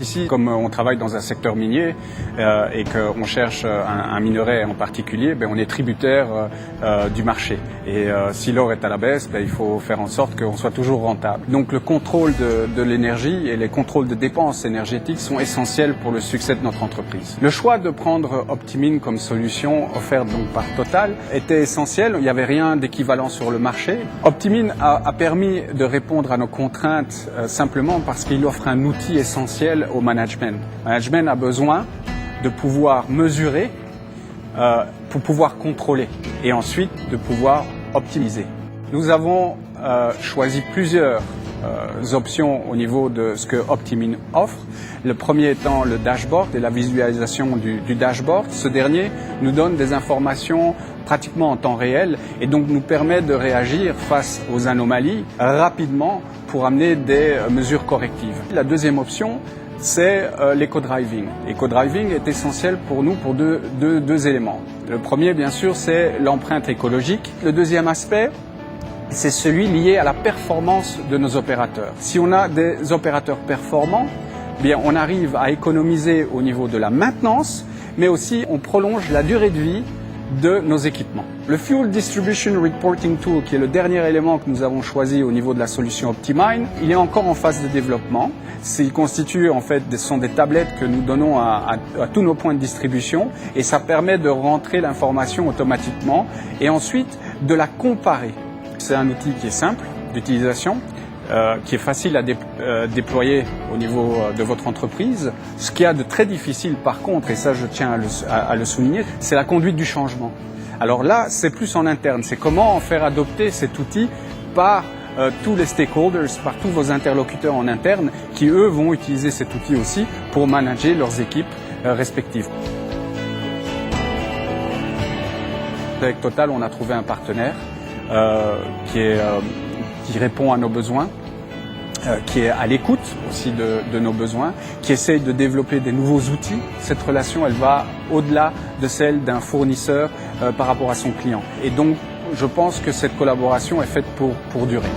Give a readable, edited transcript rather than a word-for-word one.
Ici, comme on travaille dans un secteur minier et qu'on cherche un minerai en particulier, on est tributaire du marché. Et si l'or est à la baisse, il faut faire en sorte qu'on soit toujours rentable. Donc le contrôle de l'énergie et les contrôles de dépenses énergétiques sont essentiels pour le succès de notre entreprise. Le choix de prendre Optimine comme solution offerte donc par Total était essentiel. Il n'y avait rien d'équivalent sur le marché. Optimine a permis de répondre à nos contraintes simplement parce qu'il offre un outil essentiel au management. Le management a besoin de pouvoir mesurer pour pouvoir contrôler et ensuite de pouvoir optimiser. Nous avons choisi plusieurs options au niveau de ce que Optimine offre. Le premier étant le dashboard et la visualisation du dashboard. Ce dernier nous donne des informations pratiquement en temps réel et donc nous permet de réagir face aux anomalies rapidement pour amener des mesures correctives. La deuxième option, c'est l'éco-driving. L'éco-driving est essentiel pour nous pour deux éléments. Le premier, bien sûr, c'est l'empreinte écologique. Le deuxième aspect, c'est celui lié à la performance de nos opérateurs. Si on a des opérateurs performants, on arrive à économiser au niveau de la maintenance, mais aussi on prolonge la durée de vie de nos équipements. Le Fuel Distribution Reporting Tool, qui est le dernier élément que nous avons choisi au niveau de la solution Optimine, il est encore en phase de développement. Il constitue ce sont des tablettes que nous donnons à tous nos points de distribution et ça permet de rentrer l'information automatiquement et ensuite de la comparer. C'est un outil qui est simple d'utilisation, qui est facile à déployer au niveau de votre entreprise. Ce qu'il y a de très difficile par contre, et ça je tiens à le souligner, c'est la conduite du changement. Alors là, c'est plus en interne, c'est comment faire adopter cet outil par tous les stakeholders, par tous vos interlocuteurs en interne qui eux vont utiliser cet outil aussi pour manager leurs équipes respectives. Avec Total, on a trouvé un partenaire qui répond à nos besoins, qui est à l'écoute aussi de nos besoins, qui essaye de développer des nouveaux outils. Cette relation, elle va au-delà de celle d'un fournisseur par rapport à son client. Et donc, je pense que cette collaboration est faite pour durer.